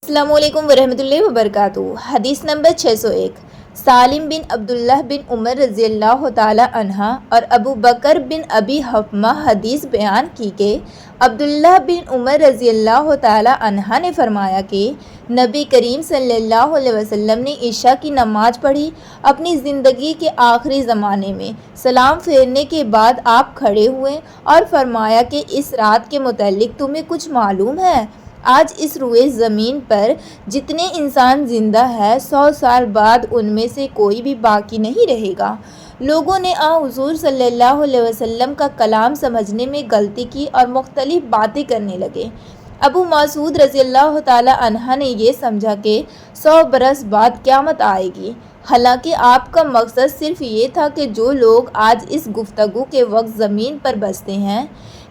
السلام علیکم ورحمۃ اللہ وبرکاتہ۔ حدیث نمبر 601۔ سالم بن عبداللہ بن عمر رضی اللہ تعالی عنہ اور ابو بکر بن ابی حفمہ حدیث بیان کی کہ عبداللہ بن عمر رضی اللہ تعالی عنہ نے فرمایا کہ نبی کریم صلی اللہ علیہ وسلم نے عشاء کی نماز پڑھی اپنی زندگی کے آخری زمانے میں۔ سلام پھیرنے کے بعد آپ کھڑے ہوئے اور فرمایا کہ اس رات کے متعلق تمہیں کچھ معلوم ہے؟ آج اس روئے زمین پر جتنے انسان زندہ ہیں 100 سال بعد ان میں سے کوئی بھی باقی نہیں رہے گا۔ لوگوں نے حضور صلی اللہ علیہ وسلم کا کلام سمجھنے میں غلطی کی اور مختلف باتیں کرنے لگے۔ ابو مسعود رضی اللہ تعالی عنہ نے یہ سمجھا کہ 100 برس بعد قیامت آئے گی، حالانکہ آپ کا مقصد صرف یہ تھا کہ جو لوگ آج اس گفتگو کے وقت زمین پر بستے ہیں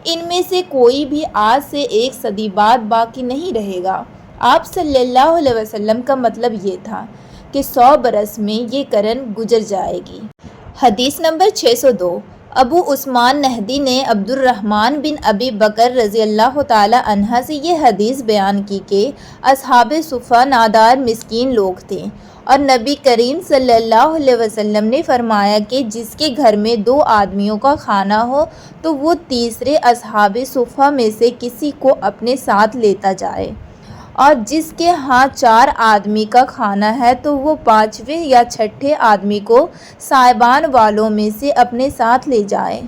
ان میں سے کوئی بھی آج سے 1 صدی بعد باقی نہیں رہے گا۔ آپ صلی اللہ علیہ وسلم کا مطلب یہ تھا کہ 100 برس میں یہ قرن گزر جائے گی۔ حدیث نمبر 602۔ ابو عثمان نہدی نے عبد الرحمن بن ابی بکر رضی اللہ تعالی عنہ سے یہ حدیث بیان کی کہ اصحاب صفہ نادار مسکین لوگ تھے اور نبی کریم صلی اللہ علیہ وسلم نے فرمایا کہ جس کے گھر میں 2 آدمیوں کا کھانا ہو تو وہ تیسرے اصحاب صفہ میں سے کسی کو اپنے ساتھ لیتا جائے، اور جس کے ہاں 4 آدمی کا کھانا ہے تو وہ 5ویں یا 6 آدمی کو صاحبان والوں میں سے اپنے ساتھ لے جائے۔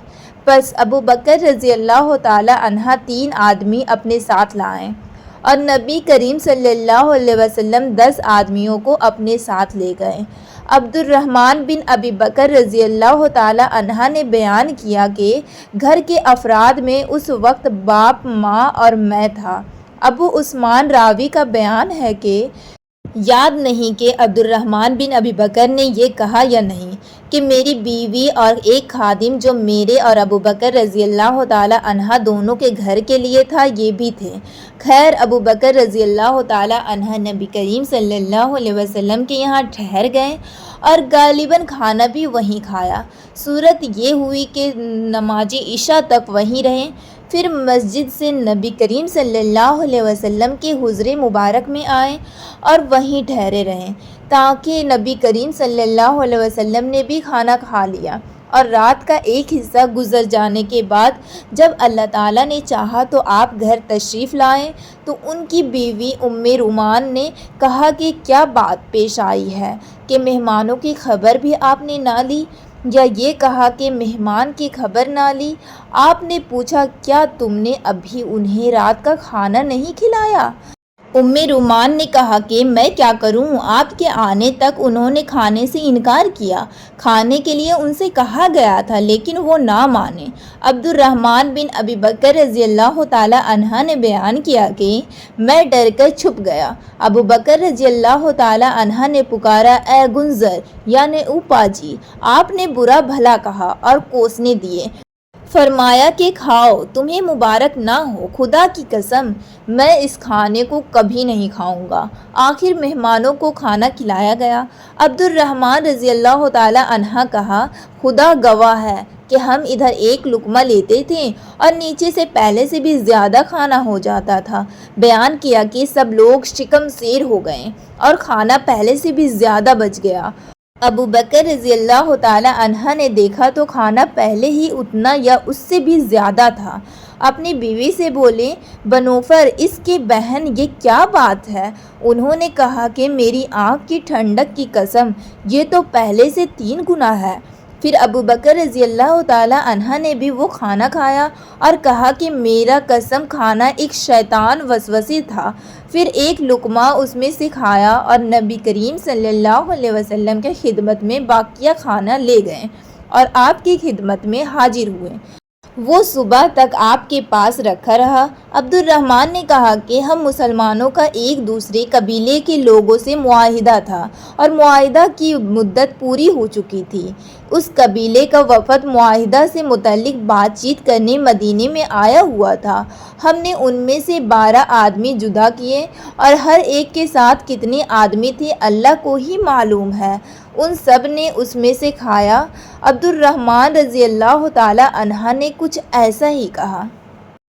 پس ابو بکر رضی اللہ تعالی عنہ 3 آدمی اپنے ساتھ لائیں اور نبی کریم صلی اللہ علیہ وسلم 10 آدمیوں کو اپنے ساتھ لے گئے۔ عبد الرحمن بن ابی بکر رضی اللہ تعالی عنہ نے بیان کیا کہ گھر کے افراد میں اس وقت باپ، ماں اور میں تھا۔ ابو عثمان راوی کا بیان ہے کہ یاد نہیں کہ عبد الرحمن بن ابی بکر نے یہ کہا یا نہیں کہ میری بیوی اور ایک خادم جو میرے اور ابو بکر رضی اللہ تعالی عنہ دونوں کے گھر کے لیے تھا یہ بھی تھے۔ خیر ابو بکر رضی اللہ تعالی عنہ نبی کریم صلی اللہ علیہ وسلم کے یہاں ٹھہر گئے اور غالباً کھانا بھی وہیں کھایا۔ صورت یہ ہوئی کہ نماز عشاء تک وہیں رہے، پھر مسجد سے نبی کریم صلی اللہ علیہ وسلم کے حضر مبارک میں آئے اور وہیں ٹھہرے رہے تاکہ نبی کریم صلی اللہ علیہ وسلم نے بھی کھانا کھا لیا، اور رات کا ایک حصہ گزر جانے کے بعد جب اللہ تعالیٰ نے چاہا تو آپ گھر تشریف لائے تو ان کی بیوی ام رومان نے کہا کہ کیا بات پیش آئی ہے کہ مہمانوں کی خبر بھی آپ نے نہ لی، یا یہ کہا کہ مہمان کی خبر نہ لی۔ آپ نے پوچھا کیا تم نے ابھی انہیں رات کا کھانا نہیں کھلایا؟ ام رومان نے کہا کہ میں کیا کروں، آپ کے آنے تک انہوں نے کھانے سے انکار کیا۔ کھانے کے لیے ان سے کہا گیا تھا لیکن وہ نہ مانے۔ عبد الرحمن بن ابی بکر رضی اللہ تعالی عنہ نے بیان کیا کہ میں ڈر کر چھپ گیا۔ ابو بکر رضی اللہ تعالی عنہ نے پکارا اے گنزر یعنی اوپا جی۔ آپ نے برا بھلا کہا اور کوسنے دیے، فرمایا کہ کھاؤ، تمہیں مبارک نہ ہو، خدا کی قسم میں اس کھانے کو کبھی نہیں کھاؤں گا۔ آخر مہمانوں کو کھانا کھلایا گیا۔ عبد الرحمن رضی اللہ تعالی عنہ کہا خدا گواہ ہے کہ ہم ادھر ایک لقمہ لیتے تھے اور نیچے سے پہلے سے بھی زیادہ کھانا ہو جاتا تھا۔ بیان کیا کہ سب لوگ شکم سیر ہو گئے اور کھانا پہلے سے بھی زیادہ بچ گیا۔ ابو بکر رضی اللہ تعالی عنہ نے دیکھا تو کھانا پہلے ہی اتنا یا اس سے بھی زیادہ تھا۔ اپنی بیوی سے بولے بنوفر اس کی بہن یہ کیا بات ہے؟ انہوں نے کہا کہ میری آنکھ کی ٹھنڈک کی قسم یہ تو پہلے سے 3 گنا ہے۔ پھر ابو بکر رضی اللہ تعالی عنہ نے بھی وہ کھانا کھایا اور کہا کہ میرا قسم کھانا ایک شیطان وسوسے تھا۔ پھر ایک لقمہ اس میں سے کھایا اور نبی کریم صلی اللہ علیہ وسلم کے خدمت میں باقیہ کھانا لے گئے اور آپ کی خدمت میں حاضر ہوئے۔ وہ صبح تک آپ کے پاس رکھا رہا۔ عبد الرحمن نے کہا کہ ہم مسلمانوں کا ایک دوسرے قبیلے کے لوگوں سے معاہدہ تھا اور معاہدہ کی مدت پوری ہو چکی تھی۔ اس قبیلے کا وفد معاہدہ سے متعلق بات چیت کرنے مدینے میں آیا ہوا تھا۔ ہم نے ان میں سے 12 آدمی جدا کیے اور ہر ایک کے ساتھ کتنے آدمی تھے اللہ کو ہی معلوم ہے۔ ان سب نے اس میں سے کھایا۔ عبد الرحمن رضی اللہ تعالی عنہ نے کچھ ایسا ہی کہا۔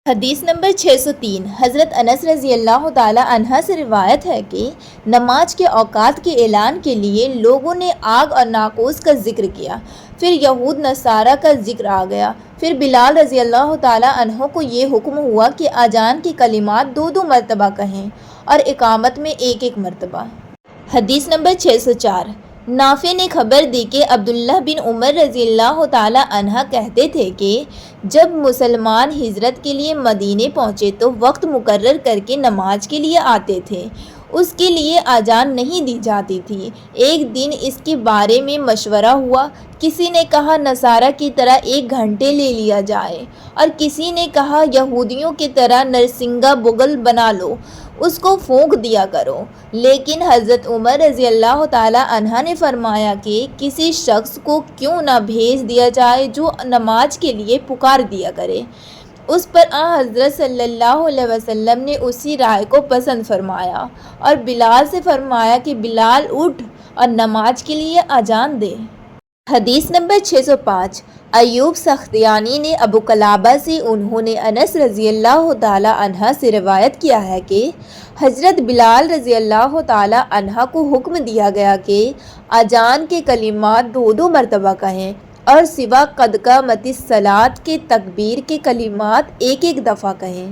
حدیث نمبر 603 حضرت انس رضی اللہ تعالی عنہ سے روایت ہے کہ نماز کے اوقات کے اعلان کے لیے لوگوں نے آگ اور ناقوس کا ذکر کیا، پھر یہود نصارہ کا ذکر آ گیا، پھر بلال رضی اللہ تعالی عنہ کو یہ حکم ہوا کہ اذان کی کلمات 2 مرتبہ کہیں اور اقامت میں 1 مرتبہ۔ حدیث نمبر 604 نافع نے خبر دی کہ عبداللہ بن عمر رضی اللہ تعالی عنہ کہتے تھے کہ جب مسلمان ہجرت کے لیے مدینے پہنچے تو وقت مقرر کر کے نماز کے لیے آتے تھے، اس کے لیے اذان نہیں دی جاتی تھی۔ ایک دن اس کے بارے میں مشورہ ہوا، کسی نے کہا نصارہ کی طرح 1 گھنٹے لے لیا جائے، اور کسی نے کہا یہودیوں کی طرح نرسنگا بغل بنا لو، اس کو پھونک دیا کرو۔ لیکن حضرت عمر رضی اللہ تعالی عنہ نے فرمایا کہ کسی شخص کو کیوں نہ بھیج دیا جائے جو نماز کے لیے پکار دیا کرے۔ اس پر حضرت صلی اللہ علیہ وسلم نے اسی رائے کو پسند فرمایا اور بلال سے فرمایا کہ بلال اٹھ اور نماز کے لیے اذان دے۔ حدیث نمبر 605 ایوب سختیانی نے ابو قلابہ سے انہوں نے انس رضی اللہ تعالی عنہ سے روایت کیا ہے کہ حضرت بلال رضی اللہ تعالی عنہ کو حکم دیا گیا کہ اذان کے کلمات 2 مرتبہ کہیں اور سوا قد قامت الصلاۃ کے تکبیر کے کلمات 1 دفعہ کہیں۔